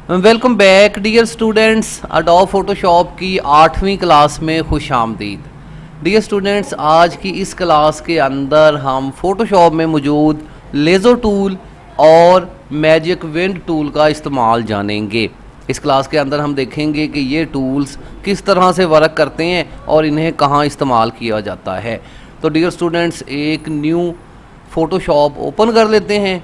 Welcome back dear students. Adobe Photoshop की 8वीं class में खुश आमदीद। डियर स्टूडेंट्स, आज की इस क्लास के अंदर हम फोटोशॉप में मौजूद लेज़र टूल और मैजिक विंड टूल का इस्तेमाल जानेंगे। इस क्लास के अंदर हम देखेंगे कि ये टूल्स किस तरह से वर्क करते हैं और इन्हें कहाँ इस्तेमाल किया जाता है। तो डियर स्टूडेंट्स, एक न्यू फोटोशॉप ओपन कर लेते हैं।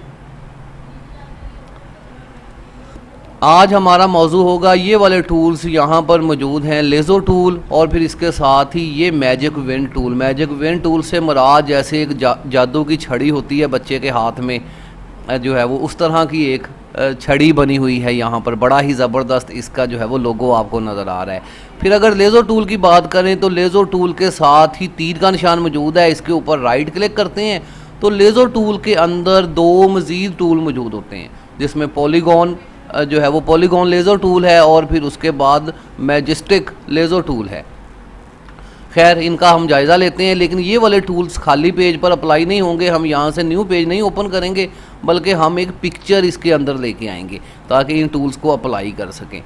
आज हमारा मौजू होगा ये वाले टूल्स यहाँ पर मौजूद हैं, लेज़र टूल और फिर इसके साथ ही ये magic wind tool. Magic wind tool से मुराद जैसे एक जादू की छड़ी होती है बच्चे के हाथ में जो है वो उस तरह की एक छड़ी बनी हुई है यहाँ पर। बड़ा ही ज़बरदस्त इसका जो है वो लोगो आपको नज़र आ रहा है। फिर अगर लेज़र टूल की बात करें तो लेज़र टूल के साथ ही तीर का निशान मौजूद है। इसके ऊपर राइट क्लिक करते हैं तो लेज़र टूल के अंदर दो मज़ीद टूल मौजूद होते हैं, जिसमें पॉलीगॉन जो है वो पॉलीगॉन लेज़र टूल है और फिर उसके बाद मैजिस्टिक लेज़र टूल है। खैर, इनका हम जायज़ा लेते हैं। लेकिन ये वाले टूल्स खाली पेज पर अप्लाई नहीं होंगे। हम यहाँ से न्यू पेज नहीं ओपन करेंगे, बल्कि हम एक पिक्चर इसके अंदर लेके आएंगे ताकि इन टूल्स को अप्लाई कर सकें।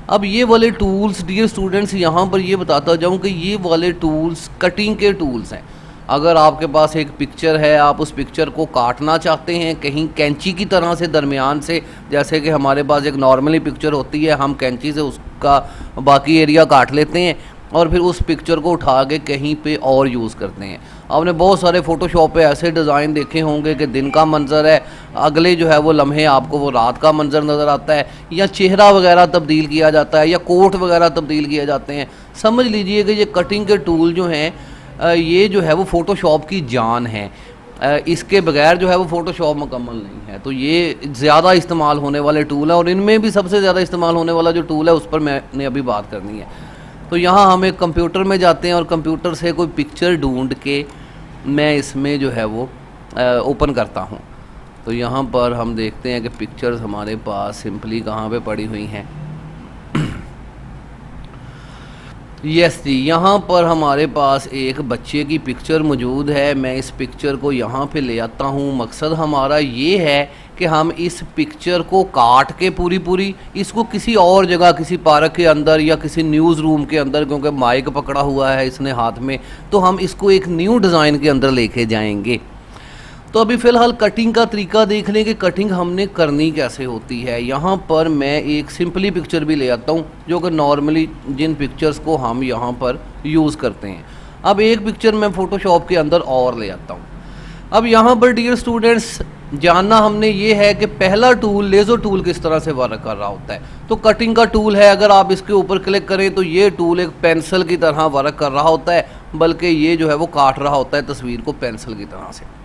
अब ये वाले टूल्स डियर स्टूडेंट्स, यहाँ पर ये बताता जाऊँ कि ये वाले टूल्स कटिंग के टूल्स हैं। अगर आपके पास एक पिक्चर है, आप उस पिक्चर को काटना चाहते हैं कहीं कैंची की तरह से दरमियान से, जैसे कि हमारे पास एक नॉर्मली पिक्चर होती है, हम कैंची से उसका बाकी एरिया काट लेते हैं और फिर उस पिक्चर को उठा के कहीं पे और यूज़ करते हैं। आपने बहुत सारे फ़ोटोशॉप पे ऐसे डिज़ाइन देखे होंगे कि दिन का मंजर है, अगले जो है वो लम्हे आपको वो रात का मंजर नज़र आता है, या चेहरा वगैरह तब्दील किया जाता है, या कोट वगैरह तब्दील किए जाते हैं। समझ लीजिए कि ये कटिंग के टूल जो हैं ये जो है वो फ़ोटोशॉप की जान है। इसके बगैर जो है वो फ़ोटोशॉप मुकम्मल नहीं है। तो ये ज़्यादा इस्तेमाल होने वाले टूल हैं और इनमें भी सबसे ज़्यादा इस्तेमाल होने वाला जो टूल है उस पर मैंने अभी बात करनी है। तो यहाँ हम एक कंप्यूटर में जाते हैं और कंप्यूटर से कोई पिक्चर ढूंढ के मैं इसमें जो है वो ओपन करता हूँ। तो यहाँ पर हम देखते हैं कि पिक्चर्स हमारे पास सिंपली कहाँ पे पड़ी हुई हैं। यस जी, यहाँ पर हमारे पास एक बच्चे की पिक्चर मौजूद है। मैं इस पिक्चर को यहाँ पे ले आता हूँ। मकसद हमारा ये है कि हम इस पिक्चर को काट के पूरी इसको किसी और जगह, किसी पार्क के अंदर या किसी न्यूज़ रूम के अंदर, क्योंकि माइक पकड़ा हुआ है इसने हाथ में, तो हम इसको एक न्यू डिज़ाइन के अंदर लेके जाएंगे। तो अभी फ़िलहाल कटिंग का तरीका देख लें कि कटिंग हमने करनी कैसे होती है। यहाँ पर मैं एक सिंपली पिक्चर भी ले आता हूँ जो कि नॉर्मली जिन पिक्चर्स को हम यहाँ पर यूज़ करते हैं। अब एक पिक्चर मैं फ़ोटोशॉप के अंदर और ले आता हूँ। अब यहाँ पर डियर स्टूडेंट्स, जानना हमने ये है कि पहला टूल लेज़र टूल किस तरह से वर्क कर रहा होता है। तो कटिंग का टूल है, अगर आप इसके ऊपर क्लिक करें तो ये टूल एक पेंसिल की तरह वर्क कर रहा होता है, बल्कि ये जो है वो काट रहा होता है तस्वीर को पेंसिल की तरह से।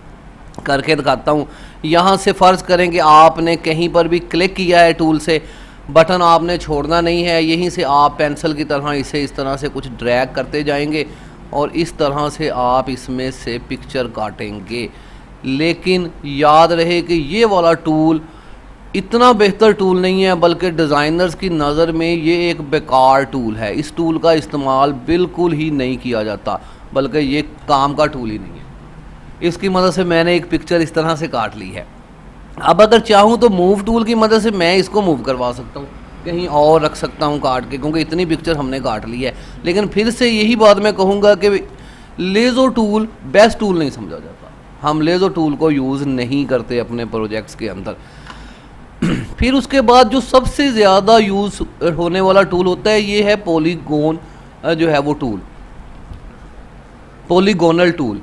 करके दिखाता हूँ। यहाँ से फ़र्ज़ करें कि आपने कहीं पर भी क्लिक किया है टूल से, बटन आपने छोड़ना नहीं है, यहीं से आप पेंसिल की तरह इसे इस तरह से कुछ ड्रैग करते जाएंगे और इस तरह से आप इसमें से पिक्चर काटेंगे। लेकिन याद रहे कि ये वाला टूल इतना बेहतर टूल नहीं है, बल्कि डिज़ाइनर्स की नज़र में ये एक बेकार टूल है। इस टूल का इस्तेमाल बिल्कुल ही नहीं किया जाता, बल्कि ये काम का टूल ही नहीं है। इसकी मदद से मैंने एक पिक्चर इस तरह से काट ली है। अब अगर चाहूँ तो मूव टूल की मदद से मैं इसको मूव करवा सकता हूँ, कहीं और रख सकता हूँ काट के, क्योंकि इतनी पिक्चर हमने काट ली है। लेकिन फिर से यही बात मैं कहूँगा कि लेज़र टूल बेस्ट टूल नहीं समझा जाता। हम लेज़र टूल को यूज़ नहीं करते अपने प्रोजेक्ट्स के अंदर। फिर उसके बाद जो सबसे ज़्यादा यूज़ होने वाला टूल होता है ये है पॉलीगॉन जो है वो tool, polygonal tool,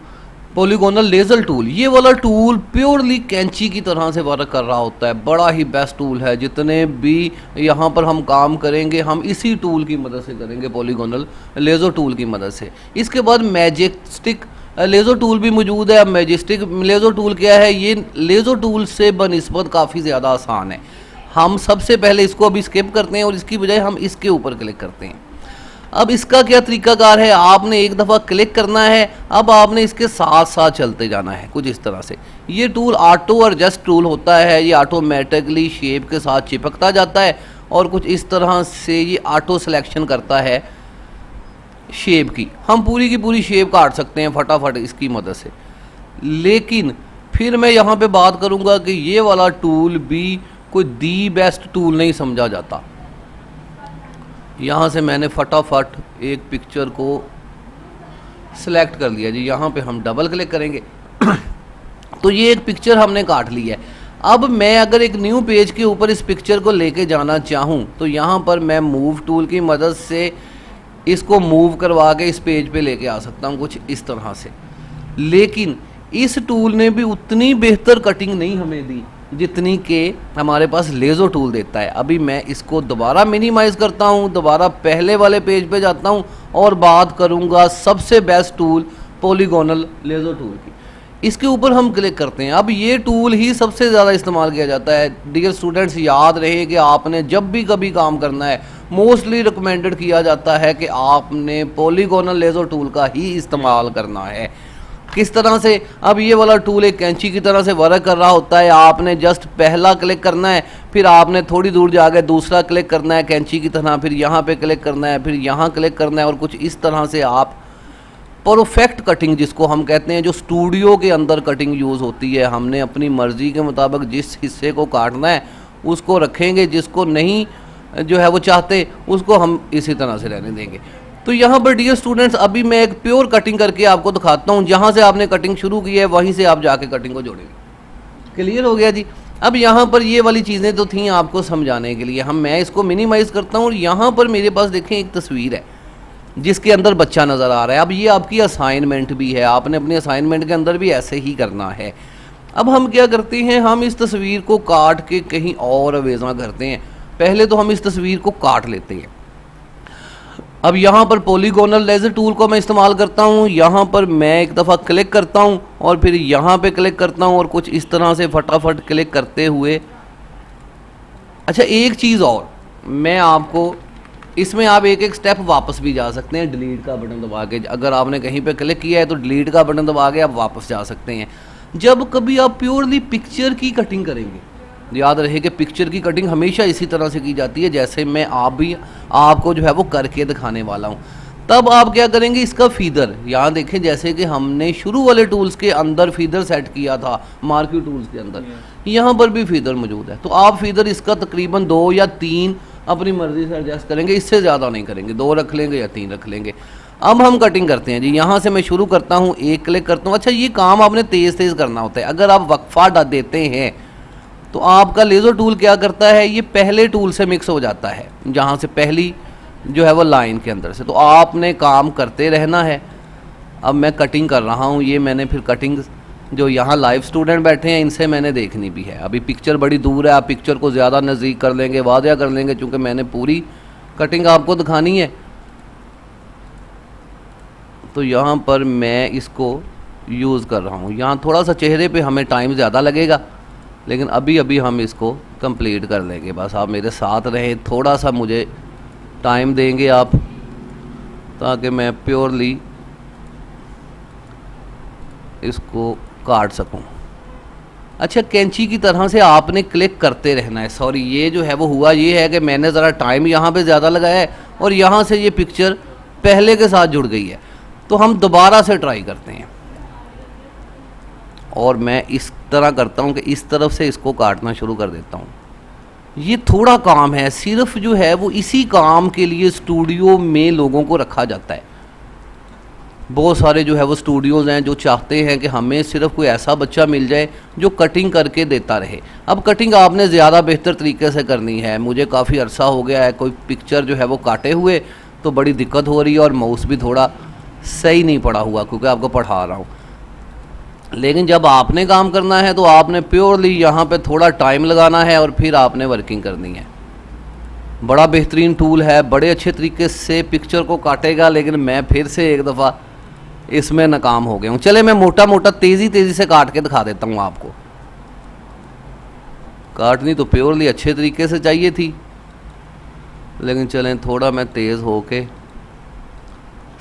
polygonal laser tool. ये वाला टूल प्योरली कैंची की तरह से वर्क कर रहा होता है। बड़ा ही बेस्ट टूल है। जितने भी यहाँ पर हम काम करेंगे हम इसी टूल की मदद से करेंगे, पॉलीगोनल लेज़र टूल की मदद से। इसके बाद मैजिस्टिक लेज़र टूल भी मौजूद है। अब मैजिस्टिक लेज़र टूल क्या है? ये लेज़र टूल से बनिस्बत काफ़ी ज़्यादा आसान है। हम सबसे पहले इसको अभी स्किप करते हैं और इसकी बजाय हम इसके ऊपर क्लिक करते हैं। अब इसका क्या तरीकाकार है? आपने एक दफ़ा क्लिक करना है, अब आपने इसके साथ साथ चलते जाना है कुछ इस तरह से। ये टूल ऑटो एडजस्ट टूल होता है, ये ऑटोमेटिकली शेप के साथ चिपकता जाता है और कुछ इस तरह से ये ऑटो सिलेक्शन करता है शेप की। हम पूरी की पूरी शेप काट सकते हैं फटाफट इसकी मदद से। लेकिन फिर मैं यहाँ पे बात करूँगा कि ये वाला टूल भी कोई दी बेस्ट टूल नहीं समझा जाता। यहाँ से मैंने फटाफट एक पिक्चर को सिलेक्ट कर लिया जी। यहाँ पे हम डबल क्लिक करेंगे तो ये एक पिक्चर हमने काट ली है। अब मैं अगर एक न्यू पेज के ऊपर इस पिक्चर को लेके जाना चाहूँ तो यहाँ पर मैं मूव टूल की मदद से इसको मूव करवा के इस पेज पे लेके आ सकता हूँ कुछ इस तरह से। लेकिन इस टूल ने भी उतनी बेहतर कटिंग नहीं हमें दी जितनी के हमारे पास लेज़ो टूल देता है। अभी मैं इसको दोबारा मिनिमाइज़ करता हूँ, दोबारा पहले वाले पेज पे जाता हूँ और बात करूँगा सबसे बेस्ट टूल पॉलीगोनल लेज़ो टूल की। इसके ऊपर हम क्लिक करते हैं। अब ये टूल ही सबसे ज़्यादा इस्तेमाल किया जाता है। डियर स्टूडेंट्स, याद रहे कि आपने जब भी कभी काम करना है मोस्टली रिकमेंडेड किया जाता है कि आपने पॉलीगोनल लेज़ो टूल का ही इस्तेमाल करना है। किस तरह से? अब ये वाला टूल एक कैंची की तरह से वर्क कर रहा होता है। आपने जस्ट पहला क्लिक करना है, फिर आपने थोड़ी दूर जाकर दूसरा क्लिक करना है कैंची की तरह, फिर यहाँ पे क्लिक करना है, फिर यहाँ क्लिक करना है और कुछ इस तरह से आप परफेक्ट कटिंग जिसको हम कहते हैं, जो स्टूडियो के अंदर कटिंग यूज़ होती है, हमने अपनी मर्ज़ी के मुताबिक जिस हिस्से को काटना है उसको रखेंगे, जिसको नहीं जो है वो चाहते उसको हम इसी तरह से रहने देंगे। तो यहाँ पर डियर स्टूडेंट्स अभी मैं एक प्योर कटिंग करके आपको दिखाता हूँ। जहाँ से आपने कटिंग शुरू की है वहीं से आप जाके कटिंग को जोड़ेंगे। क्लियर हो गया जी? अब यहाँ पर ये वाली चीज़ें तो थी आपको समझाने के लिए। मैं इसको मिनिमाइज़ करता हूँ और यहाँ पर मेरे पास देखें एक तस्वीर है जिसके अंदर बच्चा नज़र आ रहा है। अब ये आपकी असाइनमेंट भी है, आपने अपनी असाइनमेंट के अंदर भी ऐसे ही करना है। अब हम क्या करते हैं, हम इस तस्वीर को काट के कहीं और अवेज़ा करते हैं। पहले तो हम इस तस्वीर को काट लेते हैं। अब यहाँ पर पॉलीगोनल लेज़र टूल को मैं इस्तेमाल करता हूँ। यहाँ पर मैं एक दफ़ा क्लिक करता हूँ और फिर यहाँ पे क्लिक करता हूँ और कुछ इस तरह से फटाफट क्लिक करते हुए। अच्छा, एक चीज़ और मैं आपको, इसमें आप एक एक स्टेप वापस भी जा सकते हैं डिलीट का बटन दबा के। अगर आपने कहीं पे क्लिक किया है तो डिलीट का बटन दबा के आप वापस जा सकते हैं। जब कभी आप प्योरली पिक्चर की कटिंग करेंगे, याद रहे कि पिक्चर की कटिंग हमेशा इसी तरह से की जाती है जैसे मैं आपको जो है वो करके दिखाने वाला हूँ। तब आप क्या करेंगे, इसका फीदर यहाँ देखें, जैसे कि हमने शुरू वाले टूल्स के अंदर फीदर सेट किया था मार्क्यू टूल्स के अंदर, यहाँ पर भी फीदर मौजूद है। तो आप फीदर इसका तकरीबन 2 या 3 अपनी मर्ज़ी से एडजस्ट करेंगे, इससे ज़्यादा नहीं करेंगे। 2 रख लेंगे या 3 रख लेंगे। अब हम कटिंग करते हैं जी। यहाँ से मैं शुरू करता हूँ, एक क्लिक करता हूँ। अच्छा, ये काम आपने तेज़ तेज़ करना होता है। अगर आप वक्फा देते हैं तो आपका लेज़र टूल क्या करता है, ये पहले टूल से मिक्स हो जाता है, जहाँ से पहली जो है वो लाइन के अंदर से। तो आपने काम करते रहना है। अब मैं कटिंग कर रहा हूँ, ये मैंने फिर कटिंग जो यहाँ लाइव स्टूडेंट बैठे हैं इनसे मैंने देखनी भी है। अभी पिक्चर बड़ी दूर है, आप पिक्चर को ज़्यादा नज़दीक कर लेंगे, वाज़ेह कर लेंगे, चूँकि मैंने पूरी कटिंग आपको दिखानी है। तो यहाँ पर मैं इसको यूज़ कर रहा हूँ। यहाँ थोड़ा सा चेहरे पे हमें टाइम ज़्यादा लगेगा, लेकिन अभी अभी हम इसको कंप्लीट कर लेंगे। बस आप मेरे साथ रहें, थोड़ा सा मुझे टाइम देंगे आप, ताकि मैं प्योरली इसको काट सकूं। अच्छा, कैंची की तरह से आपने क्लिक करते रहना है। सॉरी, ये जो है वो हुआ ये है कि मैंने ज़रा टाइम यहाँ पे ज़्यादा लगाया है और यहाँ से ये पिक्चर पहले के साथ जुड़ गई है। तो हम दोबारा से ट्राई करते हैं और मैं इस तरह करता हूँ कि इस तरफ से इसको काटना शुरू कर देता हूँ। ये थोड़ा काम है, सिर्फ जो है वो इसी काम के लिए स्टूडियो में लोगों को रखा जाता है। बहुत सारे जो है वो स्टूडियोज़ हैं जो चाहते हैं कि हमें सिर्फ कोई ऐसा बच्चा मिल जाए जो कटिंग करके देता रहे। अब कटिंग आपने ज़्यादा बेहतर तरीके से करनी है। मुझे काफ़ी अरसा हो गया है कोई पिक्चर जो है वो काटे हुए, तो बड़ी दिक्कत हो रही है और माउस भी थोड़ा सही नहीं पड़ा हुआ क्योंकि आपको पढ़ा रहा हूँ। लेकिन जब आपने काम करना है तो आपने प्योरली यहाँ पे थोड़ा टाइम लगाना है और फिर आपने वर्किंग करनी है। बड़ा बेहतरीन टूल है, बड़े अच्छे तरीके से पिक्चर को काटेगा, लेकिन मैं फिर से एक दफ़ा इसमें नाकाम हो गया हूँ। चले मैं मोटा मोटा तेज़ी से काट के दिखा देता हूँ आपको। काटनी तो प्योरली अच्छे तरीके से चाहिए थी, लेकिन चलें थोड़ा मैं तेज़ होके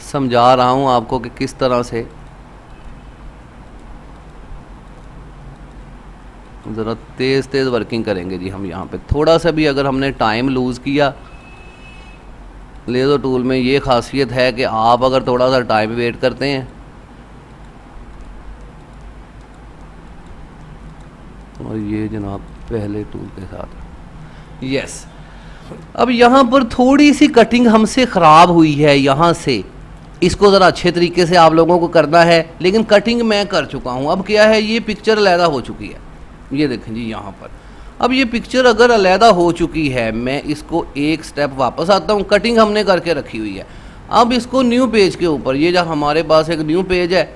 समझा रहा हूँ आपको कि किस तरह से ज़रा तेज़ वर्किंग करेंगे जी हम। यहाँ पे थोड़ा सा भी अगर हमने टाइम लूज़ किया, लेज़र टूल में ये खासियत है कि आप अगर थोड़ा सा टाइम वेट करते हैं और ये जनाब पहले टूल के साथ यस। अब यहाँ पर थोड़ी सी कटिंग हमसे ख़राब हुई है, यहाँ से इसको ज़रा अच्छे तरीके से आप लोगों को करना है, लेकिन कटिंग मैं कर चुका हूँ। अब क्या है, ये पिक्चर अलहदा हो चुकी है, ये देखें जी यहाँ पर। अब ये पिक्चर अगर अलहदा हो चुकी है, मैं इसको एक स्टेप वापस आता हूँ, कटिंग हमने करके रखी हुई है। अब इसको न्यू पेज के ऊपर, ये जब हमारे पास एक न्यू पेज है,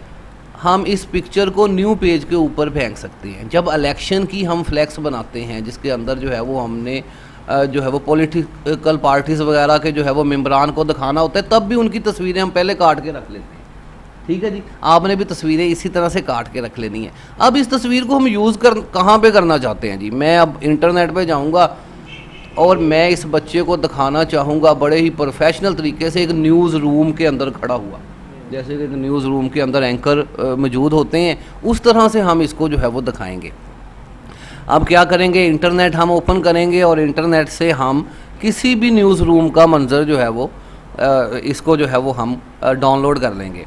हम इस पिक्चर को न्यू पेज के ऊपर फेंक सकते हैं। जब इलेक्शन की हम फ्लैक्स बनाते हैं, जिसके अंदर जो है वो हमने जो है वो पॉलिटिकल पार्टीज़ वगैरह के जो है वो मेम्बरान को दिखाना होता है, तब भी उनकी तस्वीरें हम पहले काट के रख लेते हैं। ठीक है जी, आपने भी तस्वीरें इसी तरह से काट के रख लेनी है। अब इस तस्वीर को हम यूज़ कहाँ पे करना चाहते हैं जी, मैं अब इंटरनेट पे जाऊँगा और मैं इस बच्चे को दिखाना चाहूँगा बड़े ही प्रोफेशनल तरीके से एक न्यूज़ रूम के अंदर खड़ा हुआ, जैसे कि न्यूज़ रूम के अंदर एंकर मौजूद होते हैं, उस तरह से हम इसको जो है वो दिखाएंगे। अब क्या करेंगे, इंटरनेट हम ओपन करेंगे और इंटरनेट से हम किसी भी न्यूज़ रूम का मंजर जो है वो इसको जो है वो हम डाउनलोड कर लेंगे।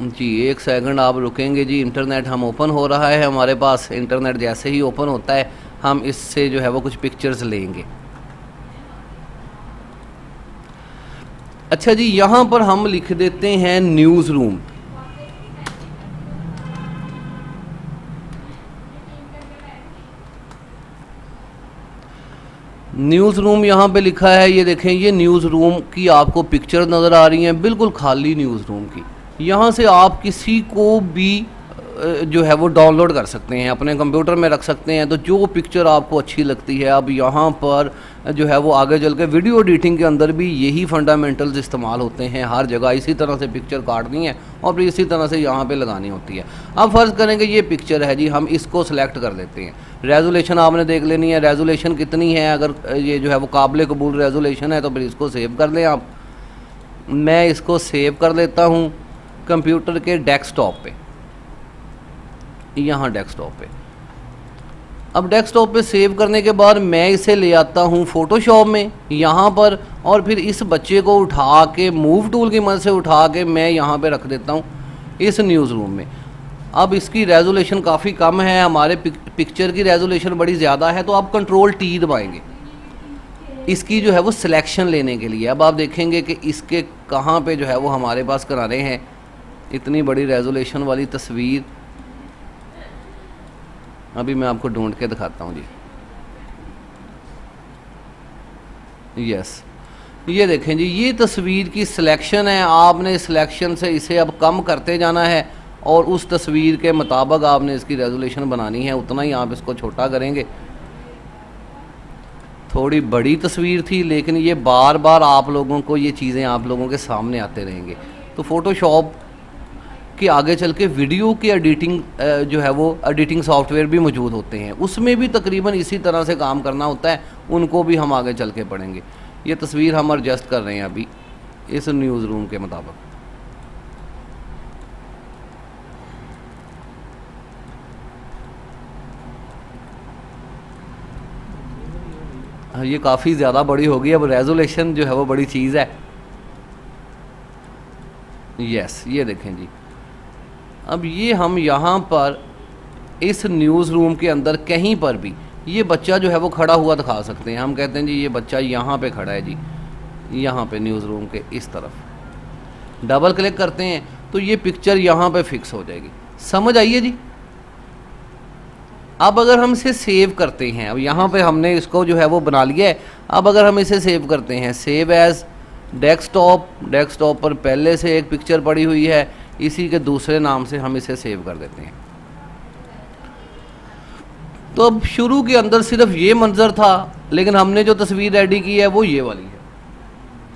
जी एक सेकंड आप रुकेंगे जी, इंटरनेट हम ओपन हो रहा है हमारे पास। इंटरनेट जैसे ही ओपन होता है, हम इससे जो है वो कुछ पिक्चर्स लेंगे। अच्छा जी, यहाँ पर हम लिख देते हैं न्यूज़ रूम। न्यूज़ रूम यहाँ पे लिखा है, ये देखें, ये न्यूज़ रूम की आपको पिक्चर नज़र आ रही हैं, बिल्कुल खाली न्यूज़ रूम की। यहाँ से आप किसी को भी जो है वो डाउनलोड कर सकते हैं, अपने कंप्यूटर में रख सकते हैं, तो जो पिक्चर आपको अच्छी लगती है। अब यहाँ पर जो है वो आगे चल के वीडियो एडिटिंग के अंदर भी यही फंडामेंटल्स इस्तेमाल होते हैं, हर जगह इसी तरह से पिक्चर काटनी है और फिर इसी तरह से यहाँ पे लगानी होती है। अब फ़र्ज़ करेंगे ये पिक्चर है जी, हम इसको सिलेक्ट कर लेते हैं। रेजोलेशन आपने देख लेनी है, रेजोलेशन कितनी है, अगर ये जो है वो काबिल कबूल रेजोलेशन है तो फिर इसको सेव कर लें आप। मैं इसको सेव कर लेता हूँ कंप्यूटर के डेस्कटॉप पे, यहाँ डेस्कटॉप पे। अब डेस्कटॉप पे सेव करने के बाद मैं इसे ले आता हूँ फ़ोटोशॉप में यहाँ पर, और फिर इस बच्चे को उठा के मूव टूल की मदद से उठा के मैं यहाँ पे रख देता हूँ इस न्यूज़ रूम में। अब इसकी रेजोल्यूशन काफ़ी कम है, हमारे पिक्चर की रेजोल्यूशन बड़ी ज़्यादा है, तो आप कंट्रोल टी दबाएंगे इसकी जो है वो सिलेक्शन लेने के लिए। अब आप देखेंगे कि इसके कहाँ पे जो है वो हमारे पास किनारे हैं, इतनी बड़ी रेजोल्यूशन वाली तस्वीर। अभी मैं आपको ढूंढ के दिखाता हूँ जी। यस, ये देखें जी, ये तस्वीर की सिलेक्शन है। आपने सिलेक्शन से इसे अब कम करते जाना है और उस तस्वीर के मुताबिक आपने इसकी रेजोल्यूशन बनानी है, उतना ही आप इसको छोटा करेंगे। थोड़ी बड़ी तस्वीर थी, लेकिन ये बार बार आप लोगों को ये चीज़ें आप लोगों के सामने आते रहेंगे। तो फ़ोटोशॉप के आगे चल के वीडियो की एडिटिंग जो है वो एडिटिंग सॉफ्टवेयर भी मौजूद होते हैं, उसमें भी तकरीबन इसी तरह से काम करना होता है, उनको भी हम आगे चल के पढ़ेंगे। ये तस्वीर हम एडजस्ट कर रहे हैं अभी इस न्यूज़ रूम के मुताबिक। ये काफ़ी ज़्यादा बड़ी होगी, अब रेजोल्यूशन जो है वो बड़ी चीज़ है। यस, ये देखें जी, अब ये हम यहाँ पर इस न्यूज़ रूम के अंदर कहीं पर भी ये बच्चा जो है वो खड़ा हुआ दिखा सकते हैं। हम कहते हैं जी ये बच्चा यहाँ पे खड़ा है जी, यहाँ पे न्यूज़ रूम के इस तरफ डबल क्लिक करते हैं तो ये पिक्चर यहाँ पे फिक्स हो जाएगी। समझ आइए जी। अब अगर हम इसे सेव करते हैं, अब यहाँ पे हमने इसको जो है वो बना लिया है। अब अगर हम इसे सेव करते हैं, सेव एज़ डेस्कटॉप, डेस्कटॉप पर पहले से एक पिक्चर पड़ी हुई है, इसी के दूसरे नाम से हम इसे सेव कर देते हैं। तो अब शुरू के अंदर सिर्फ ये मंजर था, लेकिन हमने जो तस्वीर रेडी की है वो ये वाली है।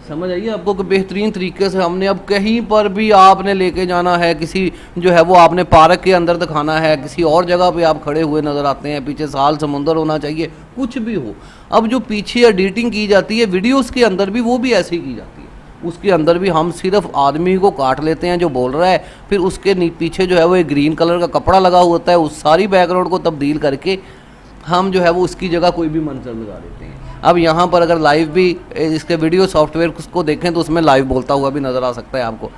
समझ आइए आपको कि बेहतरीन तरीके से हमने अब कहीं पर भी आपने लेके जाना है, किसी जो है वो आपने पार्क के अंदर दिखाना है, किसी और जगह पे आप खड़े हुए नज़र आते हैं, पीछे साल समुंदर होना चाहिए, कुछ भी हो। अब जो पीछे एडिटिंग की जाती है वीडियोस के अंदर भी, वो भी ऐसी की जाती है। उसके अंदर भी हम सिर्फ आदमी को काट लेते हैं जो बोल रहा है, फिर उसके पीछे जो है वो एक ग्रीन कलर का कपड़ा लगा होता है, उस सारी बैकग्राउंड को तब्दील करके हम जो है वो उसकी जगह कोई भी मंजर लगा देते हैं। अब यहाँ पर अगर लाइव भी इसके वीडियो सॉफ्टवेयर को देखें तो उसमें लाइव बोलता हुआ भी नज़र आ सकता है आपको।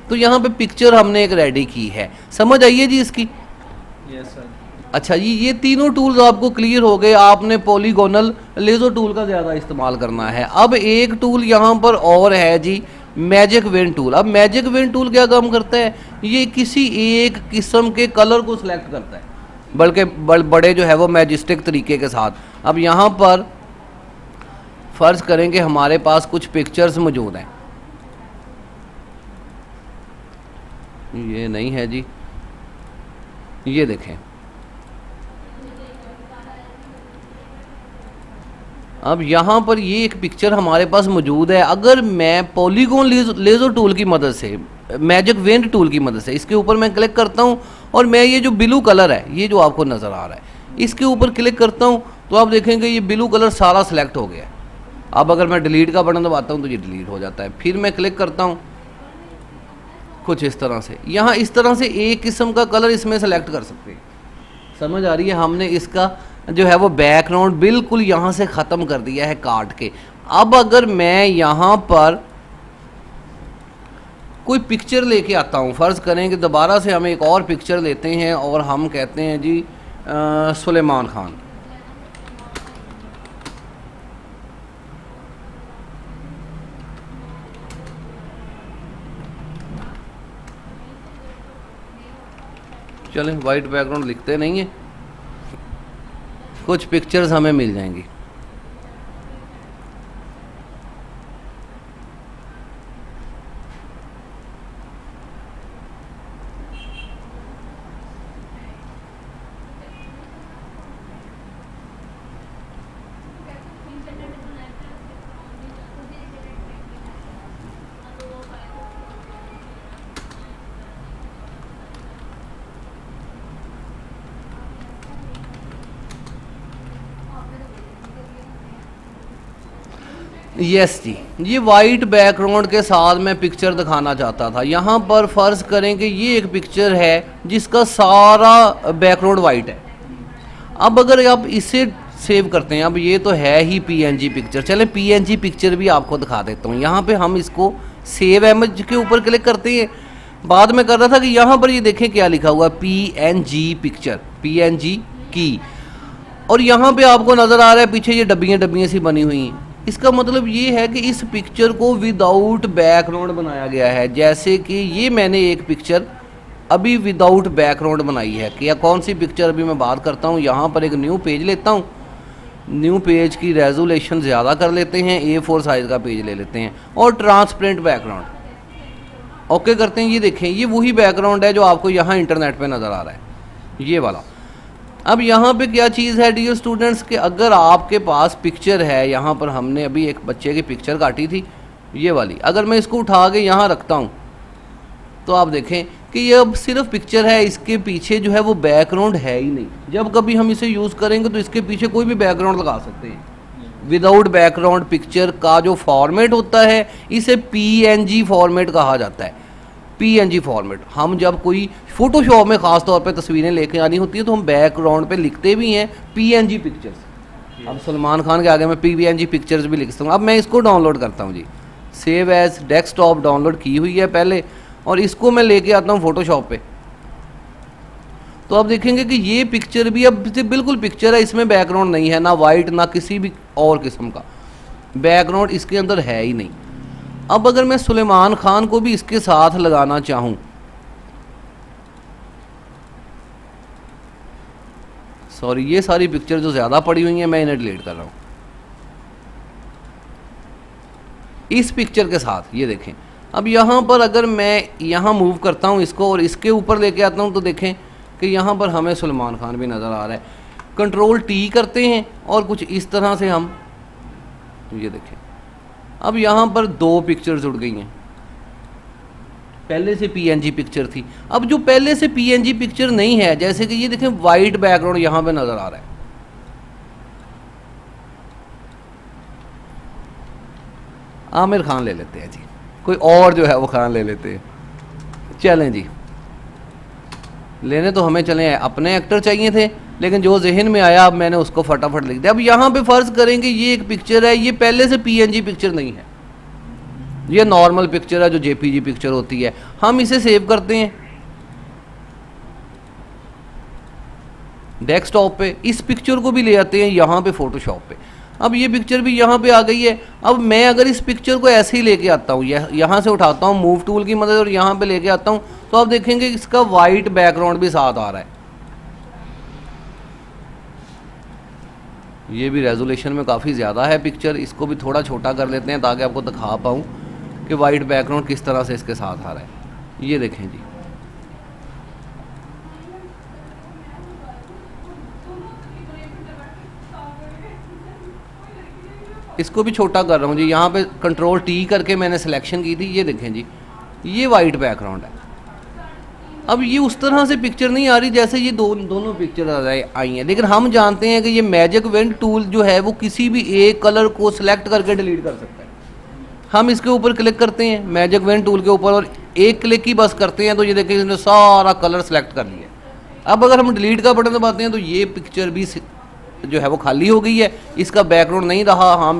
तो यहाँ पे पिक्चर हमने एक रेडी की है। समझ आइए जी इसकी। Yes sir. अच्छा जी, ये तीनों टूल्स आपको क्लियर हो गए। आपने पॉलीगोनल लेज़र टूल का ज़्यादा इस्तेमाल करना है। अब एक टूल यहाँ पर और है जी, मैजिक वेन टूल। अब मैजिक वेन टूल क्या काम करता है? ये किसी एक किस्म के कलर को सिलेक्ट करता है, बल्कि बड़े जो है वो मैजिस्टिक तरीके के साथ। अब यहाँ पर फ़र्ज़ करेंगे हमारे पास कुछ पिक्चर्स मौजूद हैं, ये नहीं है जी, ये देखें। अब यहाँ पर ये एक पिक्चर हमारे पास मौजूद है। अगर मैं पॉलीगॉन लेज़र टूल की मदद से, मैजिक वेंट टूल की मदद से इसके ऊपर मैं क्लिक करता हूँ और मैं ये जो ब्लू कलर है, ये जो आपको नज़र आ रहा है, इसके ऊपर क्लिक करता हूँ तो आप देखेंगे ये ब्लू कलर सारा सिलेक्ट हो गया है। अब अगर मैं डिलीट का बटन दबाता हूँ तो ये डिलीट हो जाता है। फिर मैं क्लिक करता हूँ कुछ इस तरह से, यहाँ इस तरह से एक किस्म का कलर इसमें सेलेक्ट कर सकते हैं। समझ आ रही है? हमने इसका जो है वो बैकग्राउंड बिल्कुल यहाँ से ख़त्म कर दिया है काट के। अब अगर मैं यहाँ पर कोई पिक्चर लेके आता हूँ, फ़र्ज़ करें कि दोबारा से हम एक और पिक्चर लेते हैं और हम कहते हैं जी सुलेमान खान। चलें, वाइट बैकग्राउंड लिखते नहीं है, कुछ पिक्चर्स हमें मिल जाएंगी। यस जी, ये वाइट बैकग्राउंड के साथ मैं पिक्चर दिखाना चाहता था। यहाँ पर फ़र्ज़ करें कि ये एक पिक्चर है जिसका सारा बैकग्राउंड वाइट है। अब अगर आप इसे सेव करते हैं, अब ये तो है ही पीएनजी पिक्चर, चलें पीएनजी पिक्चर भी आपको दिखा देता हूँ। यहाँ पे हम इसको सेव इमेज के ऊपर क्लिक करते हैं। बाद में कर रहा था कि यहाँ पर ये देखें क्या लिखा हुआ है, पीएनजी पिक्चर, पीएनजी की, और यहाँ पे आपको नज़र आ रहा है पीछे ये डब्बियाँ डब्बियाँ सी बनी हुई हैं। इसका मतलब ये है कि इस पिक्चर को विदाउट बैकग्राउंड बनाया गया है। जैसे कि ये मैंने एक पिक्चर अभी विदाउट बैकग्राउंड बनाई है। क्या कौन सी पिक्चर अभी मैं बात करता हूँ, यहाँ पर एक न्यू पेज लेता हूँ, न्यू पेज की रेजोल्यूशन ज़्यादा कर लेते हैं, A4 साइज़ का पेज ले लेते हैं और ट्रांसपेरेंट बैकग्राउंड ओके करते हैं। ये देखें, ये वही बैकग्राउंड है जो आपको यहाँ इंटरनेट पे नज़र आ रहा है, ये वाला। अब यहाँ पे क्या चीज़ है डियर स्टूडेंट्स, कि अगर आपके पास पिक्चर है, यहाँ पर हमने अभी एक बच्चे की पिक्चर काटी थी ये वाली, अगर मैं इसको उठा के यहाँ रखता हूँ तो आप देखें कि ये अब सिर्फ पिक्चर है, इसके पीछे जो है वो बैकग्राउंड है ही नहीं। जब कभी हम इसे यूज़ करेंगे तो इसके पीछे कोई भी बैकग्राउंड लगा सकते हैं। विदाउट बैकग्राउंड पिक्चर का जो फॉर्मेट होता है इसे पीएनजी फॉर्मेट कहा जाता है। पीएनजी फॉर्मेट, हम जब कोई फोटोशॉप में ख़ास तौर पे तस्वीरें लेके आनी होती है तो हम बैकग्राउंड पे लिखते भी हैं पीएनजी पिक्चर्स। अब सलमान खान के आगे मैं पीएनजी पिक्चर्स भी लिख सकता हूँ। अब मैं इसको डाउनलोड करता हूँ जी, सेव एज डेस्कटॉप डाउनलोड की हुई है पहले, और इसको मैं लेके आता हूँ फोटोशॉप पे। तो आप देखेंगे कि ये पिक्चर भी अब बिल्कुल पिक्चर है, इसमें बैकग्राउंड नहीं है, ना वाइट ना किसी भी और किस्म का बैकग्राउंड इसके अंदर है ही नहीं। अब अगर मैं सुलेमान खान को भी इसके साथ लगाना चाहूँ, सॉरी ये सारी पिक्चर जो ज़्यादा पड़ी हुई हैं मैं इन्हें डिलीट कर रहा हूँ। इस पिक्चर के साथ ये देखें, अब यहाँ पर अगर मैं यहाँ मूव करता हूँ इसको और इसके ऊपर लेके आता हूँ तो देखें कि यहाँ पर हमें सलमान खान भी नज़र आ रहा है। कंट्रोल टी करते हैं और कुछ इस तरह से हम ये देखें, अब यहाँ पर दो पिक्चर जुड़ गई हैं। पहले से पीएनजी पिक्चर थी, अब जो पहले से पीएनजी पिक्चर नहीं है, जैसे कि ये देखें वाइट बैकग्राउंड यहाँ पे नज़र आ रहा है। आमिर खान ले लेते हैं जी, कोई और जो है वो खान ले लेते हैं। चलें जी, लेने तो हमें चले अपने एक्टर चाहिए थे, लेकिन जो जहन में आया अब मैंने उसको फटाफट लिख दिया। अब यहाँ पे फ़र्ज़ करेंगे ये एक पिक्चर है, ये पहले से पीएनजी पिक्चर नहीं है, ये नॉर्मल पिक्चर है जो जेपीजी पिक्चर होती है। हम इसे सेव करते हैं, डेस्कटॉप पे, इस पिक्चर को भी ले आते हैं यहाँ पे फोटोशॉप पे। अब ये पिक्चर भी यहाँ पे आ गई है। अब मैं अगर इस पिक्चर को ऐसे ही लेके आता हूँ, यहाँ से उठाता हूँ मूव टूल की मदद और यहाँ पे लेके आता हूँ, तो आप देखेंगे इसका वाइट बैकग्राउंड भी साथ आ रहा है। ये भी रेजोल्यूशन में काफ़ी ज़्यादा है पिक्चर, इसको भी थोड़ा छोटा कर लेते हैं ताकि आपको दिखा पाऊँ कि वाइट बैकग्राउंड किस तरह से इसके साथ आ रहा है। ये देखें जी, इसको भी छोटा कर रहा हूँ जी, यहाँ पे कंट्रोल टी करके मैंने सिलेक्शन की थी। ये देखें जी, ये वाइट बैकग्राउंड है। अब ये उस तरह से पिक्चर नहीं आ रही जैसे ये दोनों पिक्चर आई हैं, लेकिन हम जानते हैं कि ये मैजिक वेंट टूल जो है वो किसी भी एक कलर को सिलेक्ट करके डिलीट कर सकता है। हम इसके ऊपर क्लिक करते हैं मैजिक वेंट टूल के ऊपर और एक क्लिक ही बस करते हैं, तो ये देखिए इसने सारा कलर सेलेक्ट कर लिया। अब अगर हम डिलीट का बटन दबाते हैं तो ये पिक्चर भी जो है वो खाली हो गई है, इसका बैकग्राउंड नहीं रहा। हम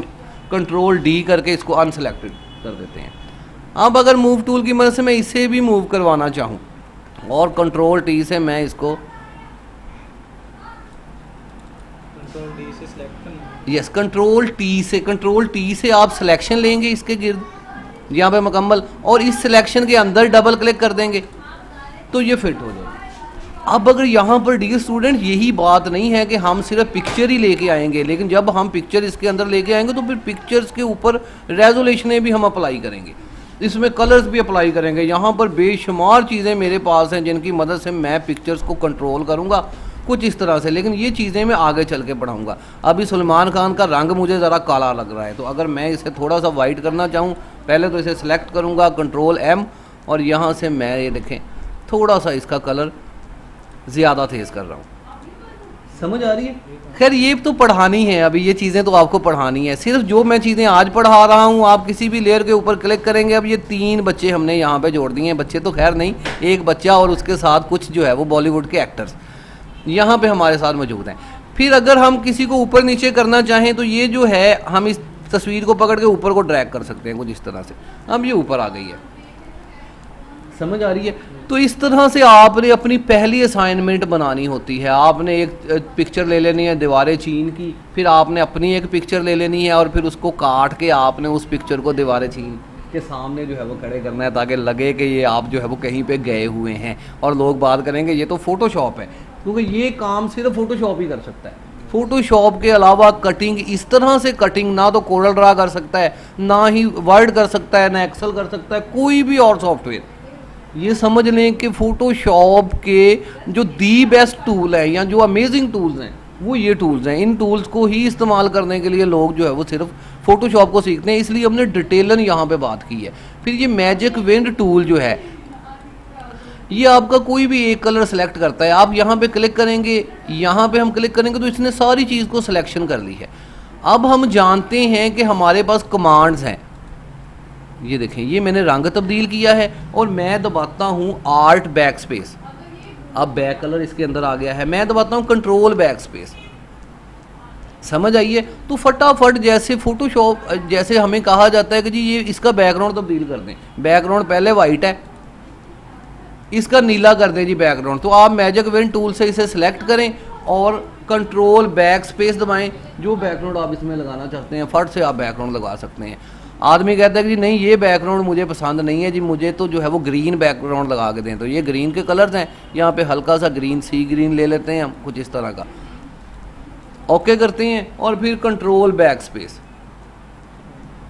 कंट्रोल डी करके इसको अनसेलेक्टेड कर देते हैं। अब अगर मूव टूल की मदद से मैं इसे भी मूव करवाना चाहूँ और कंट्रोल टी से मैं इसको कंट्रोल टी से आप सिलेक्शन लेंगे इसके गिर्द यहाँ पे मुकम्मल, और इस सिलेक्शन के अंदर डबल क्लिक कर देंगे तो ये फिट हो जाएगा। अब अगर यहाँ पर डियर स्टूडेंट यही बात नहीं है कि हम सिर्फ पिक्चर ही लेके आएंगे, लेकिन जब हम पिक्चर इसके अंदर लेके आएंगे तो फिर पिक्चर्स के ऊपर रेजोल्यूशनें भी हम अप्लाई करेंगे, इसमें कलर्स भी अप्लाई करेंगे। यहाँ पर बेशुमार चीज़ें मेरे पास हैं जिनकी मदद से मैं पिक्चर्स को कंट्रोल करूँगा कुछ इस तरह से, लेकिन ये चीज़ें मैं आगे चल के पढ़ाऊँगा। अभी सलमान खान का रंग मुझे ज़रा काला लग रहा है, तो अगर मैं इसे थोड़ा सा वाइट करना चाहूँ, पहले तो इसे सेलेक्ट करूँगा कंट्रोल एम और यहाँ से मैं ये देखें थोड़ा सा इसका कलर ज़्यादा तेज़ कर रहा हूँ। समझ आ रही है? खैर ये तो पढ़ानी है, अभी ये चीज़ें तो आपको पढ़ानी है। सिर्फ जो मैं चीज़ें आज पढ़ा रहा हूँ, आप किसी भी लेयर के ऊपर क्लिक करेंगे। अब ये 3 बच्चे हमने यहाँ पे जोड़ दिए हैं, बच्चे तो खैर नहीं, एक बच्चा और उसके साथ कुछ जो है वो बॉलीवुड के एक्टर्स यहाँ पे हमारे साथ मौजूद हैं। फिर अगर हम किसी को ऊपर नीचे करना चाहें तो ये जो है हम इस तस्वीर को पकड़ के ऊपर को ड्रैग कर सकते हैं कुछ इस तरह से। अब ये ऊपर आ गई है, समझ आ रही है? तो इस तरह से आपने अपनी पहली असाइनमेंट बनानी होती है। आपने एक पिक्चर ले लेनी है दीवारें चीन की, फिर आपने अपनी एक पिक्चर ले लेनी है और फिर उसको काट के आपने उस पिक्चर को दीवारें चीन के सामने जो है वो खड़े करना है ताकि लगे कि ये आप जो है वो कहीं पे गए हुए हैं और लोग बात करेंगे ये तो फ़ोटोशॉप है, क्योंकि ये काम सिर्फ फ़ोटोशॉप ही कर सकता है। फ़ोटोशॉप के अलावा कटिंग, इस तरह से कटिंग ना तो कोरल ड्रा कर सकता है, ना ही वर्ड कर सकता है, ना एक्सेल कर सकता है, कोई भी और सॉफ्टवेयर। ये समझ लें कि फ़ोटोशॉप के जो दी बेस्ट टूल है या जो अमेजिंग टूल्स हैं वो ये टूल्स हैं। इन टूल्स को ही इस्तेमाल करने के लिए लोग जो है वो सिर्फ फ़ोटोशॉप को सीखते हैं, इसलिए हमने डिटेलन यहाँ पे बात की है। फिर ये मैजिक विंड टूल जो है ये आपका कोई भी एक कलर सेलेक्ट करता है। आप यहाँ पे क्लिक करेंगे, यहाँ पे हम क्लिक करेंगे तो इसने सारी चीज़ को सिलेक्शन कर ली है। अब हम जानते हैं कि हमारे पास कमांड्स हैं। ये देखें, ये मैंने रंग तब्दील किया है और मैं दबाता हूँ आर्ट बैक स्पेस। अब बैक कलर इसके अंदर आ गया है, मैं दबाता हूँ कंट्रोल बैक स्पेस। समझ आइए? तो फटाफट जैसे फ़ोटोशॉप जैसे हमें कहा जाता है कि जी ये इसका बैकग्राउंड तब्दील कर दें, बैकग्राउंड पहले वाइट है, इसका नीला कर दें जी बैकग्राउंड। तो आप मैजिक विंड टूल से इसे सेलेक्ट करें और कंट्रोल बैक स्पेस दबाएं। जो बैकग्राउंड आप इसमें लगाना चाहते हैं फट से आप बैकग्राउंड लगा सकते हैं। आदमी कहता है कि जी नहीं ये बैकग्राउंड मुझे पसंद नहीं है जी, मुझे तो जो है वो ग्रीन बैकग्राउंड लगा के दें, तो ये ग्रीन के कलर्स हैं। यहाँ पे हल्का सा ग्रीन, सी ग्रीन ले लेते हैं हम कुछ इस तरह का, ओके करते हैं और फिर कंट्रोल बैक स्पेस।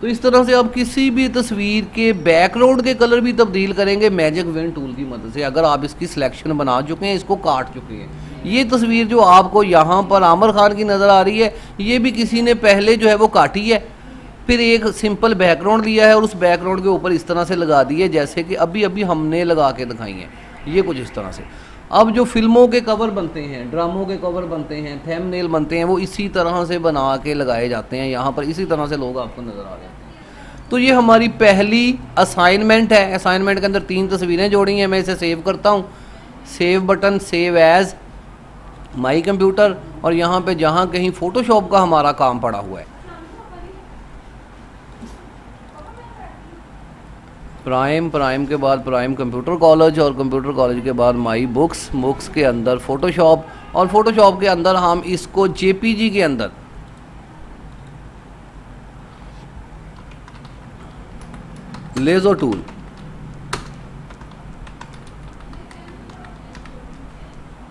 तो इस तरह से आप किसी भी तस्वीर के बैकग्राउंड के कलर भी तब्दील करेंगे मैजिक विंड टूल की मदद से। अगर आप इसकी सिलेक्शन बना चुके हैं, इसको काट चुके हैं, ये तस्वीर जो आपको यहाँ पर आमिर खान की नज़र आ रही है ये भी किसी ने पहले जो है वो काटी है, फिर एक सिंपल बैकग्राउंड लिया है और उस बैकग्राउंड के ऊपर इस तरह से लगा दी है जैसे कि अभी अभी हमने लगा के दिखाई है, ये कुछ इस तरह से। अब जो फिल्मों के कवर बनते हैं, ड्रामों के कवर बनते हैं, थंबनेल बनते हैं, वो इसी तरह से बना के लगाए जाते हैं। यहाँ पर इसी तरह से लोग आपको नज़र आ रहे हैं। तो ये हमारी पहली असाइनमेंट है। असाइनमेंट के अंदर 3 तस्वीरें जोड़ी हैं। मैं इसे सेव करता हूँ, save button, save as my computer, और यहाँ पे जहाँ कहीं फ़ोटोशॉप का हमारा काम पड़ा हुआ है, प्राइम के बाद प्राइम कंप्यूटर कॉलेज और कंप्यूटर कॉलेज के बाद माई बुक्स के अंदर फ़ोटोशॉप और फोटोशॉप के अंदर हम इसको जेपीजी के अंदर laser tool,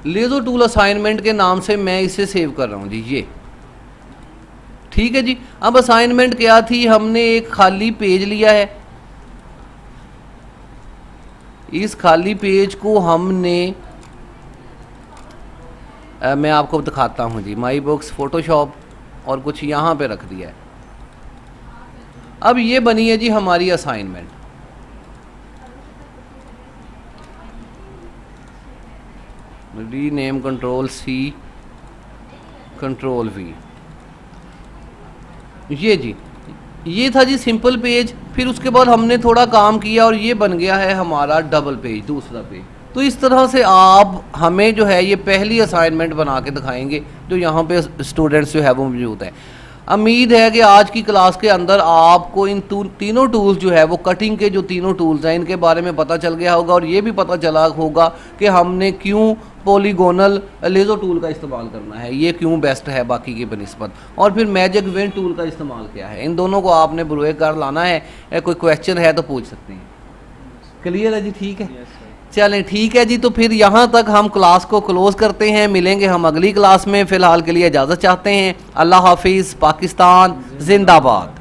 laser tool assignment के नाम से मैं इसे सेव कर रहा हूं जी, ये ठीक है जी। अब असाइनमेंट क्या थी, हमने एक खाली पेज लिया है, इस खाली पेज को हमने मैं आपको दिखाता हूं जी, माई बुक्स फोटोशॉप और कुछ यहां पे रख दिया है। अब ये बनी है जी हमारी assignment. Rename control C control V, ये जी ये था जी सिंपल पेज। फिर उसके बाद हमने थोड़ा काम किया और ये बन गया है हमारा डबल पेज, दूसरा पेज। तो इस तरह से आप हमें जो है ये पहली असाइनमेंट बना के दिखाएंगे जो यहाँ पे स्टूडेंट्स जो है वो मौजूद है। उम्मीद है कि आज की क्लास के अंदर आपको इन तीनों टूल्स जो है वो कटिंग के जो तीनों टूल्स हैं इनके बारे में पता चल गया होगा और ये भी पता चला होगा कि हमने क्यों पॉलीगोनल लेज़र टूल का इस्तेमाल करना है, ये क्यों बेस्ट है बाकी की बनिस्बत, और फिर मैजिक विंड टूल का इस्तेमाल क्या है। इन दोनों को आपने बुरे कर लाना है। कोई क्वेश्चन है तो पूछ सकते हैं। क्लियर है जी, ठीक है। चलें ठीक है जी, तो फिर यहाँ तक हम क्लास को क्लोज़ करते हैं। मिलेंगे हम अगली क्लास में। फ़िलहाल के लिए इजाज़त चाहते हैं। अल्लाह हाफिज़। पाकिस्तान जिंदाबाद।